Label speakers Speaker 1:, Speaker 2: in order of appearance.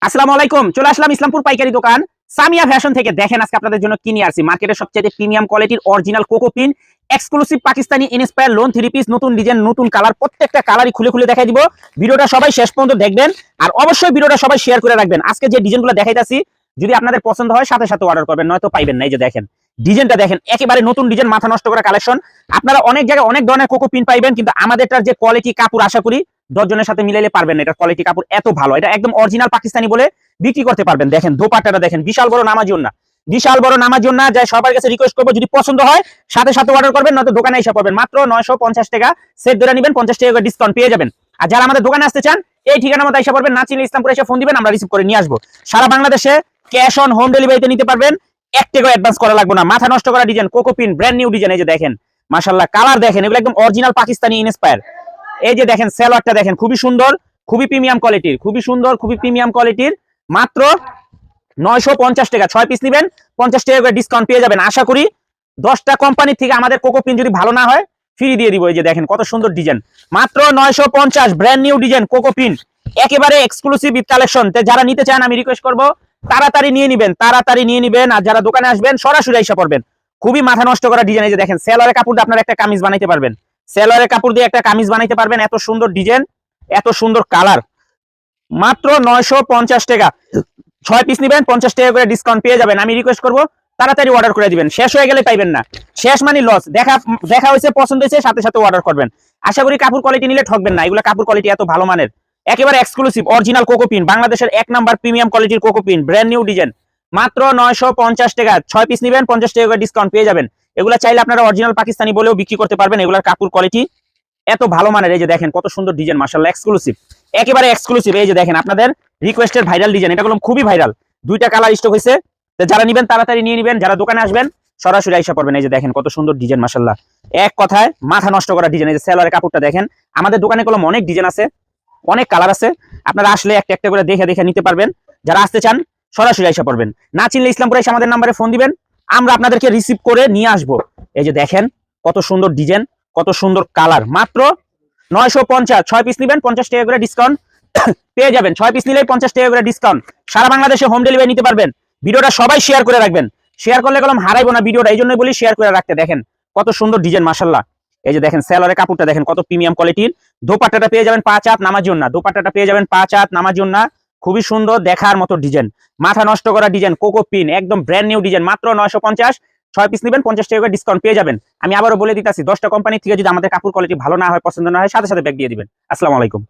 Speaker 1: আসসালামু আলাইকুম। চলে আসলাম ইসলামপুর পাইকারি দোকান সামিয়া ফ্যাশন থেকে। দেখেন আজকে আপনাদের জন্য কি নিয়ে আসছি। মার্কেটের সবচেয়ে প্রিমিয়াম কোয়ালিটির original cocoa pin, exclusive Pakistani inspire loan three piece, নতুন ডিজাইন, নতুন কালার, প্রত্যেকটা কালারই খুলে খুলে দেখাই দিব। ভিডিওটা সবাই শেষ পর্যন্ত দেখবেন আর অবশ্যই ভিডিওটা সবাই শেয়ার করে রাখবেন। আজকে যে ডিজাইনগুলো দেখাইতাছি যদি আপনাদের পছন্দ হয় সাথে সাথে অর্ডার করবেন, নয়তো পাইবেন না। এই যে দেখেন ডিজাইনটা দেখেন, একেবারে নতুন ডিজাইন, মাথা নষ্ট করা কালেকশন। আপনারা অনেক জায়গায় অনেক ধরনের কোকো পিন পাইবেন, কিন্তু আমাদেরটার যে কোয়ালিটি কাপড় আশা করি 10 জনের সাথে মিলাইলে পারবেন না। এটা কোয়ালিটি কাপড় এত ভালো, এটা একদম অরিজিনাল পাকিস্তানি বলে বিক্রি করতে পারবেন। দেখেন দোপাট্টাটা দেখেন, বিশাল বড় নামাজি ওন্না, বিশাল বড় নামাজি ওন্না। যাই সবার কাছে রিকোয়েস্ট করবো যদি পছন্দ হয় সাথে সাথে অর্ডার করবেন, নয়তো দোকানে এসে পড়বেন। মাত্র 950 টাকা সেট ধরে নেবেন, 50 টাকা ডিসকাউন্ট পেয়ে যাবেন। আর যারা আমাদের দোকানে আসতে চান এই ঠিকানা মতো এসে পড়বেন। না চিনলে ইসলামপুরে এসে ফোন দিবেন, আমরা রিসিভ করে নিয়ে আসবো। সারা বাংলাদেশে ক্যাশ অন হোম ডেলিভারিতে নিতে পারবেন, 1 টাকা অ্যাডভান্স করা লাগবে না। মাথা নষ্ট করা design cocoa pin, brand new design. এই যে দেখেন মাশাআল্লাহ, কালার দেখেন, এগুলো একদম অরিজিনাল পাকিস্তানি ইনস্পায়ার। এই যে দেখেন সালোয়ারটা দেখেন, খুবই সুন্দর, খুবই প্রিমিয়াম কোয়ালিটির, খুবই সুন্দর, খুবই প্রিমিয়াম কোয়ালিটির। মাত্র 950 টাকা, 6 পিস নেবেন 50 টাকা করে ডিসকাউন্ট পেয়ে যাবেন। আশা করি 10টা কোম্পানির থেকে আমাদের কোকো পিন যদি ভালো না হয় ফ্রি দিয়ে দিব। এই যে দেখেন কত সুন্দর ডিজাইন, মাত্র 950, brand new design cocoa pin, একেবারে এক্সক্লুসিভ কালেকশন। যারা নিতে চান আমি রিকোয়েস্ট করব তাড়াতাড়ি নিয়ে নেবেন, তাড়াতাড়ি নিয়ে নেবেন। আর যারা দোকানে আসবেন সরাসরি এসে পড়বেন। খুবই মাথা নষ্ট করা ডিজাইন। এই যে দেখেন সেলরের কাপড় দিয়ে আপনারা একটা কামিজ বানাইতে পারবেন, সেলরের কাপড় দিয়ে একটা কামিজ বানাইতে পারবেন। এত সুন্দর ডিজাইন, এত সুন্দর কালার, মাত্র 950 টাকা। 6 পিস নেবেন 50 টাকা করে ডিসকাউন্ট পেয়ে যাবেন। আমি রিকোয়েস্ট করবো তাড়াতাড়ি অর্ডার করে দিবেন, শেষ হয়ে গেলে পাইবেন না। শেষ মানে লস। দেখা হয়েছে, পছন্দ হয়েছে, সাথে সাথে অর্ডার করবেন। আশা করি কাপড় কোয়ালিটি নিলে ঠকবেন না। এগুলো কাপড় কোয়ালিটি এত ভালো মানের, একেবারে এক্সক্লুসিভ অরিজিনাল কোকো পিন, বাংলাদেশের 1 নাম্বার প্রিমিয়াম কোয়ালিটির cocoa pin, brand new design, মাত্র 950 টাকা। 6 পিস নেবেন 50 টাকা করে ডিসকাউন্ট পেয়ে যাবেন। এগুলো চাইলে আপনারা অরিজিনাল পাকিস্তানি বলেও বিক্রি করতে পারবেন। এগুলোর কাপড় কোয়ালিটি এত ভালো মানের। এই যে দেখেন কত সুন্দর ডিজাইন, মাশাআল্লাহ, এক্সক্লুসিভ, একেবারে এক্সক্লুসিভ। এই যে দেখেন আপনাদের রিকোয়েস্টের ভাইরাল ডিজাইন, এটা খুবই ভাইরাল। 2টা কালার স্টক হয়েছে, যারা নেবেন তাড়াতাড়ি নিয়ে নেবেন। যারা দোকানে আসবেন সরাসরি আইসা পড়বেন। এই যে দেখেন কত সুন্দর ডিজাইন, মাশাআল্লাহ, এক কথায় মাথা নষ্ট করা ডিজাইন। এই যে সেলরের কাপড়টা দেখেন, আমাদের দোকানে কলম অনেক ডিজাইন আছে, অনেক কালার আছে। আপনারা আসলে একটা একটা করে দেখে দেখে নিতে পারবেন। যারা আসতে চান সরাসরি আইসা পড়বেন। না চিনলে ইসলামপুরে এসে আমাদের নাম্বারে ফোন দিবেন, আমরা আপনাদেরকে রিসিভ করে নিয়ে আসবো। এই যে দেখেন কত সুন্দর ডিজাইন, কত সুন্দর কালার, মাত্র 950। 6 পিস নেবেন 50 টাকা করে ডিসকাউন্ট পেয়ে যাবেন। 6 পিস নিলেই 50 টাকা করে ডিসকাউন্ট। সারা বাংলাদেশে হোম ডেলিভারি নিতে পারবেন। ভিডিওটা সবাই শেয়ার করে রাখবেন, শেয়ার করলে কলম হারাইবো না ভিডিওটা, এই জন্যই বলি শেয়ার করে রাখতে। দেখেন কত সুন্দর ডিজাইন, মাশাআল্লাহ। এই যে দেখেন সেলরের কাপড়টা দেখেন কত প্রিমিয়াম কোয়ালিটির। দোপাট্টাটা পেয়ে যাবেন 5 হাত নামাজি ওন্না, দোপাট্টাটা পেয়ে যাবেন 5 হাত নামাজি ওন্না। খুবই সুন্দর দেখার মতো ডিজাইন, মাথা নষ্ট করা ডিজাইন, কোকো পিন, একদম ব্র্যান্ড নিউ ডিজাইন, মাত্র 950। 6 পিস নেবেন 50 টাকা করে ডিসকাউন্ট পেয়ে যাবেন। আমি আবারও বলে দিতেছি 10টা কোম্পানি থেকে যদি আমাদের কাপড় কোয়ালিটি ভালো না হয়, পছন্দ না হয়, সাথে সাথে ব্যাগ দিয়ে দিবেন। আসসালামু আলাইকুম।